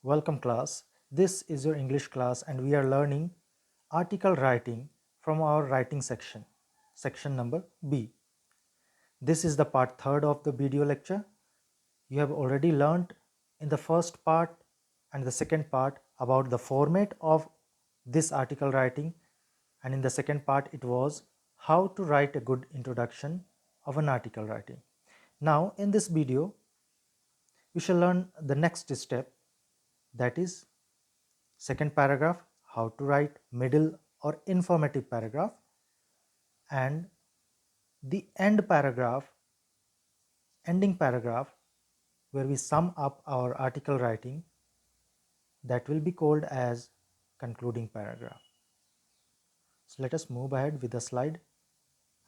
Welcome class. This is your English class and we are learning article writing from our writing section, section number B. This is the part third of the video lecture. You have already learned in the first part and the second part about the format of this article writing, and in the second part it was how to write a good introduction of an article writing. Now in this video we shall learn the next step, that is second paragraph, how to write middle or informative paragraph, and the ending paragraph where we sum up our article writing, that will be called as concluding paragraph. So let us move ahead with the slide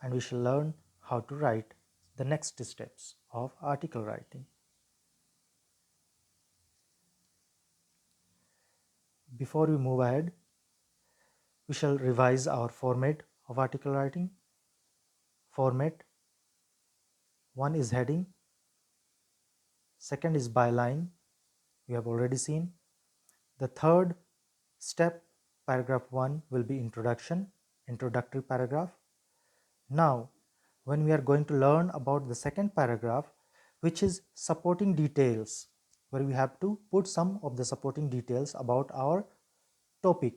and we shall learn how to write the next steps of article writing. Before we move ahead, we shall revise our format of article writing. Format: one is heading, second is byline, we have already seen. The third step, paragraph 1, will be introductory paragraph. Now, when we are going to learn about the second paragraph, which is supporting details, where we have to put some of the supporting details about our topic.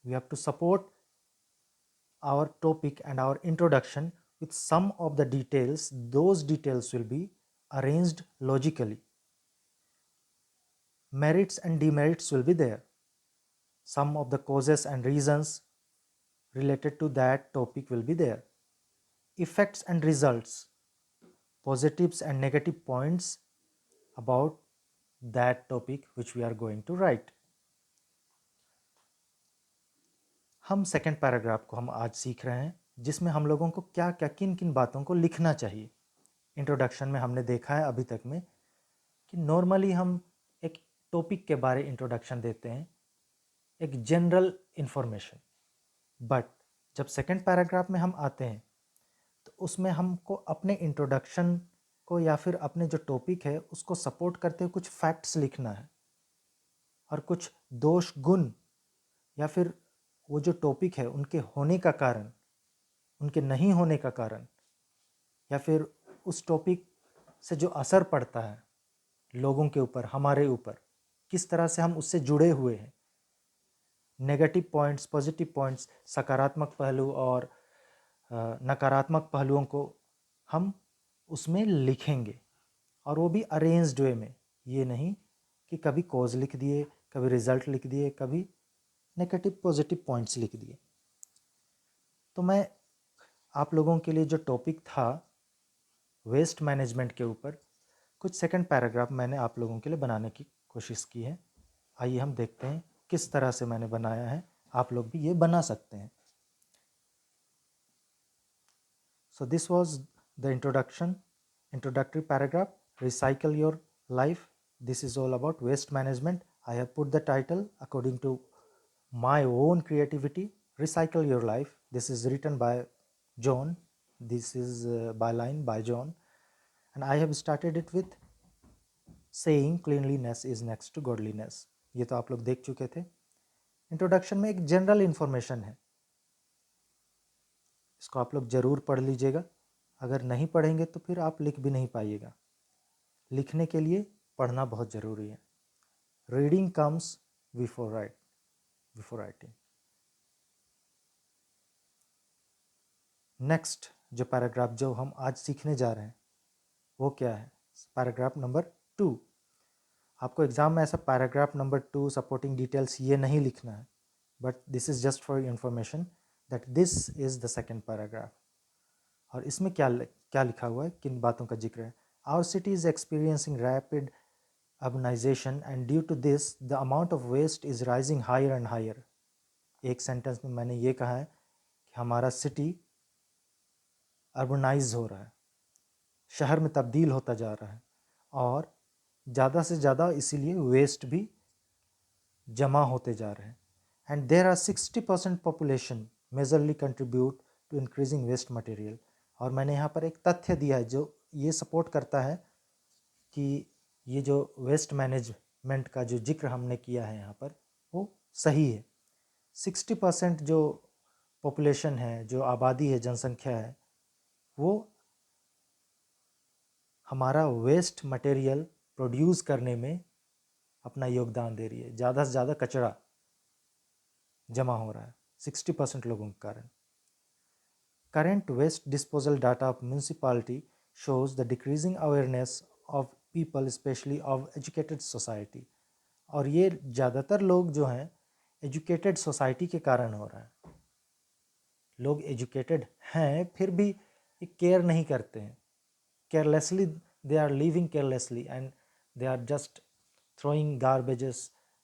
We have to support our topic and our introduction with some of the details. Those details will be arranged logically. Merits and demerits will be there. Some of the causes and reasons related to that topic will be there. Effects and results, positives and negative points about that topic which we are going to write. हम second paragraph को हम आज सीख रहे हैं, जिसमें हम लोगों को क्या क्या किन किन बातों को लिखना चाहिए. इंट्रोडक्शन में हमने देखा है अभी तक में कि नॉर्मली हम एक टॉपिक के बारे इंट्रोडक्शन देते हैं, एक जनरल इंफॉर्मेशन. बट जब सेकेंड पैराग्राफ में हम आते हैं तो उसमें हमको अपने इंट्रोडक्शन को या फिर अपने जो टॉपिक है उसको सपोर्ट करते हुए कुछ फैक्ट्स लिखना है और कुछ दोष गुण या फिर वो जो टॉपिक है उनके होने का कारण, उनके नहीं होने का कारण, या फिर उस टॉपिक से जो असर पड़ता है लोगों के ऊपर, हमारे ऊपर, किस तरह से हम उससे जुड़े हुए हैं. नेगेटिव पॉइंट्स, पॉजिटिव पॉइंट्स, सकारात्मक पहलू और नकारात्मक पहलुओं को हम उसमें लिखेंगे, और वो भी अरेंज्ड वे में. ये नहीं कि कभी कॉज लिख दिए, कभी रिजल्ट लिख दिए, कभी नेगेटिव पॉजिटिव पॉइंट्स लिख दिए. तो मैं आप लोगों के लिए जो टॉपिक था वेस्ट मैनेजमेंट के ऊपर, कुछ सेकंड पैराग्राफ मैंने आप लोगों के लिए बनाने की कोशिश की है. आइए हम देखते हैं किस तरह से मैंने बनाया है. आप लोग भी ये बना सकते हैं. So this was the introductory paragraph, recycle your life. This is all about waste management. I have put the title according to my own creativity, recycle your life. This is written by John. This is byline by John. And I have started it with saying cleanliness is next to godliness. ये तो आप लोग देख चुके थे. Introduction में एक general information है, इसको आप लोग ज़रूर पढ़ लीजिएगा. अगर नहीं पढ़ेंगे तो फिर आप लिख भी नहीं पाइएगा. लिखने के लिए पढ़ना बहुत ज़रूरी है. Reading comes before writing. Next जो पैराग्राफ जो हम आज सीखने जा रहे हैं वो क्या है? Paragraph number 2. आपको एग्ज़ाम में ऐसा पैराग्राफ नंबर 2 सपोर्टिंग डिटेल्स ये नहीं लिखना है, but this is just for information that this is the second paragraph. और इसमें क्या लिखा हुआ है, किन बातों का जिक्र है? Our city is experiencing rapid urbanisation and due to this the amount of waste is rising higher and higher. एक सेंटेंस में मैंने ये कहा है कि हमारा सिटी अर्बनाइज हो रहा है, शहर में तब्दील होता जा रहा है, और ज़्यादा से ज़्यादा इसीलिए वेस्ट भी जमा होते जा रहे हैं. And there are 60% population majorly contribute to increasing waste material. और मैंने यहाँ पर एक तथ्य दिया है जो ये सपोर्ट करता है कि ये जो वेस्ट मैनेजमेंट का जो जिक्र हमने किया है यहाँ पर वो सही है। 60% जो पॉपुलेशन है, जो आबादी है, जनसंख्या है, वो हमारा वेस्ट मटेरियल प्रोड्यूस करने में अपना योगदान दे रही है। ज़्यादा से ज़्यादा कचरा जमा हो रहा है 60% लोगों के कारण। Current waste disposal data of municipality shows the decreasing awareness of people, especially of educated society. और ये ज़्यादातर लोग जो हैं एजुकेटेड सोसाइटी के कारण हो रहा है। लोग एजुकेटेड हैं फिर भी केयर नहीं करते हैं, carelessly they are living carelessly and they are just throwing garbages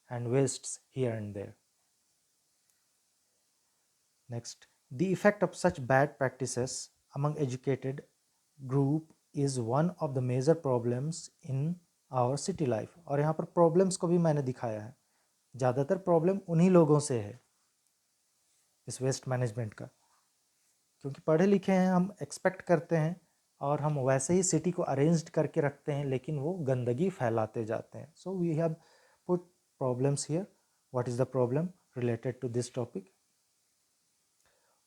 and wastes here and there. Next, the effect of such bad practices among educated group is one of the major problems in our city life. और यहाँ पर problems को भी मैंने दिखाया है। ज़्यादातर problem उन्हीं लोगों से है इस वेस्ट मैनेजमेंट का, क्योंकि पढ़े लिखे हैं, हम एक्सपेक्ट करते हैं और हम वैसे ही सिटी को अरेंज्ड करके रखते हैं, लेकिन वो गंदगी फैलाते जाते हैं। So we have put problems here. What is the problem related to this topic?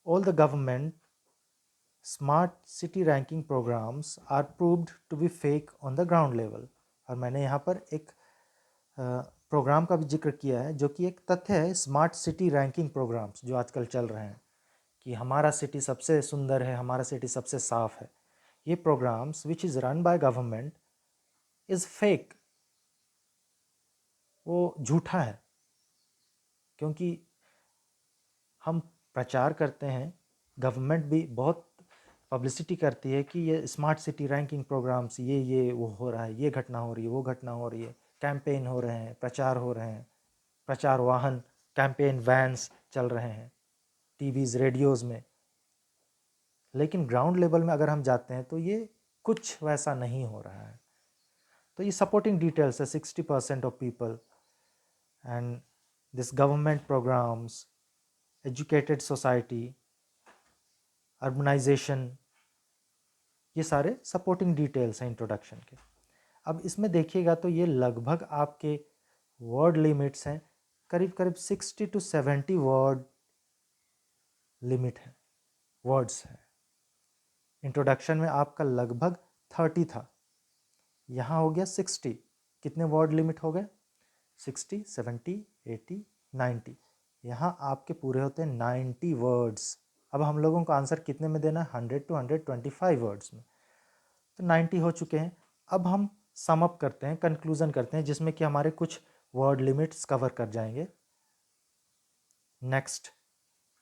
All the government smart city ranking programs are proved to be fake on the ground level. और मैंने यहाँ पर एक प्रोग्राम का भी जिक्र किया है जो कि एक तथ्य है। स्मार्ट सिटी रैंकिंग प्रोग्राम्स जो आजकल चल रहे हैं कि हमारा सिटी सबसे सुंदर है, हमारा सिटी सबसे साफ है, ये programmes which is run by government is fake, वो झूठा है। क्योंकि हम प्रचार करते हैं, गवर्नमेंट भी बहुत पब्लिसिटी करती है कि ये स्मार्ट सिटी रैंकिंग प्रोग्राम्स ये वो हो रहा है, ये घटना हो रही है, वो घटना हो रही है, कैंपेन हो रहे हैं, प्रचार हो रहे हैं, प्रचार वाहन कैंपेन वैन्स चल रहे हैं टीवीज़ रेडियोज़ में। लेकिन ग्राउंड लेवल में अगर हम जाते हैं तो ये कुछ वैसा नहीं हो रहा है। तो ये सपोर्टिंग डिटेल्स है 60% of people and this government programs, educated society, urbanization, ये सारे सपोर्टिंग डिटेल्स हैं इंट्रोडक्शन के। अब इसमें देखिएगा तो ये लगभग आपके वर्ड लिमिट्स हैं, करीब करीब 60 to 70 वर्ड लिमिट है, वर्ड्स हैं। इंट्रोडक्शन में आपका लगभग 30 था, यहाँ हो गया 60। कितने वर्ड लिमिट हो गए? 60, 70, 80, 90। यहाँ आपके पूरे होते हैं 90 वर्ड्स। अब हम लोगों को आंसर कितने में देना है? 100 to 125 वर्ड्स में। तो 90 हो चुके हैं। अब हम सम अप करते हैं, कंक्लूजन करते हैं, जिसमें कि हमारे कुछ वर्ड लिमिट्स कवर कर जाएंगे। नेक्स्ट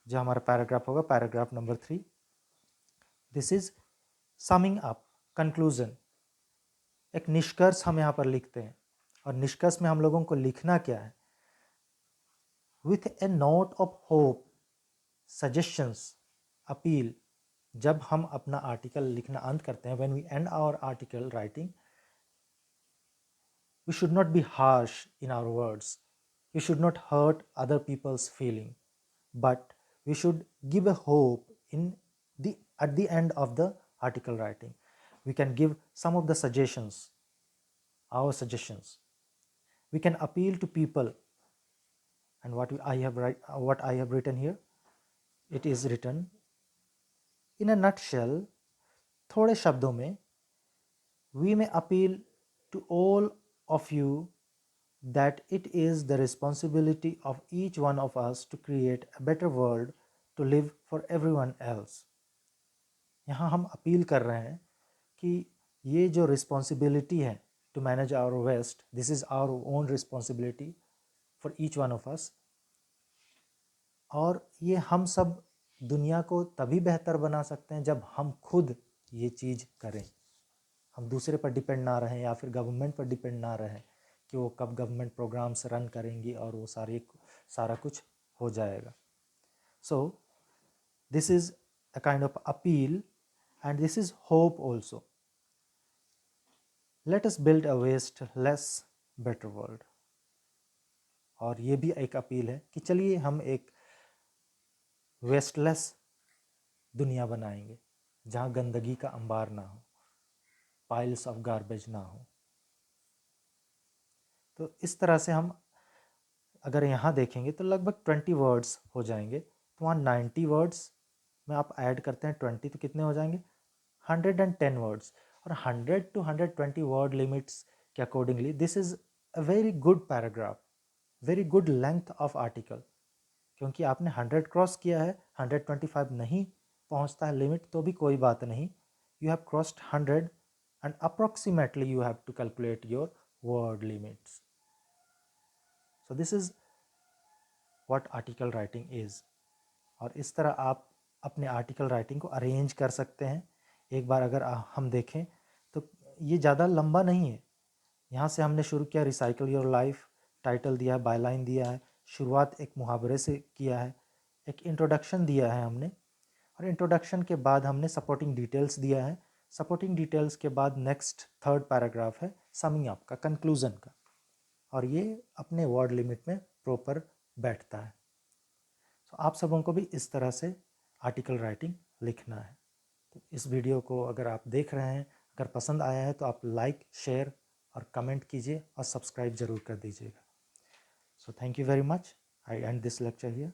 जो हमारा पैराग्राफ होगा, paragraph number 3, this is summing up, conclusion. एक निष्कर्ष हम यहाँ पर लिखते हैं, और निष्कर्ष में हम लोगों को लिखना क्या है? With a note of hope, suggestions, appeal. जब हम अपना आर्टिकल लिखना अंत करते हैं, when we end our article writing, we should not be harsh in our words. We should not hurt other people's feeling, but we should give a hope at the end of the article writing. We can give some of the suggestions, our suggestions. We can appeal to people, and what I have written here, it is written in a nutshell. थोड़े शब्दों में, we may appeal to all of you that it is the responsibility of each one of us to create a better world to live for everyone else. यहाँ हम appeal कर रहे हैं कि ये जो रिस्पॉन्सिबिलिटी है to manage our waste, this is our own responsibility for each one of us. और ये हम सब दुनिया को तभी बेहतर बना सकते हैं जब हम खुद ये चीज़ करें। हम दूसरे पर डिपेंड ना रहें, या फिर गवर्नमेंट पर डिपेंड ना रहें कि वो कब गवर्नमेंट प्रोग्राम्स रन करेंगी और वो सारा कुछ हो जाएगा। So this is a kind of appeal and this is hope also. Let us build a waste less better world. और ये भी एक अपील है कि चलिए हम एक वेस्टलेस दुनिया बनाएंगे, जहाँ गंदगी का अंबार ना हो, पाइल्स ऑफ गार्बेज ना हो। तो इस तरह से हम अगर यहाँ देखेंगे तो लगभग 20 वर्ड्स हो जाएंगे। तो वहाँ 90 वर्ड्स में आप ऐड करते हैं 20 तो कितने हो जाएंगे 110 वर्ड्स। और 100 to 120 वर्ड लिमिट्स के accordingly this is a very good paragraph, very good length of article. क्योंकि आपने 100 क्रॉस किया है, 125 नहीं पहुंचता है लिमिट तो भी कोई बात नहीं, you have crossed 100 and approximately you have to calculate your word limits. So this is what article writing is. और इस तरह आप अपने आर्टिकल राइटिंग को अरेंज कर सकते हैं। एक बार अगर हम देखें तो ये ज़्यादा लंबा नहीं है। यहाँ से हमने शुरू किया रिसाइकल योर लाइफ, टाइटल दिया है, बायलाइन दिया है, शुरुआत एक मुहावरे से किया है, एक इंट्रोडक्शन दिया है हमने, और इंट्रोडक्शन के बाद हमने सपोर्टिंग डिटेल्स दिया है। सपोर्टिंग डिटेल्स के बाद नेक्स्ट थर्ड पैराग्राफ है समिंग अप का, कंक्लूजन का, और ये अपने वर्ड लिमिट में प्रॉपर बैठता है। तो आप सबों को भी इस तरह से आर्टिकल राइटिंग लिखना है। तो इस वीडियो को अगर आप देख रहे हैं, अगर पसंद आया है तो आप लाइक, शेयर और कमेंट कीजिए और सब्सक्राइब ज़रूर कर दीजिएगा। So thank you very much. I and this lecture here.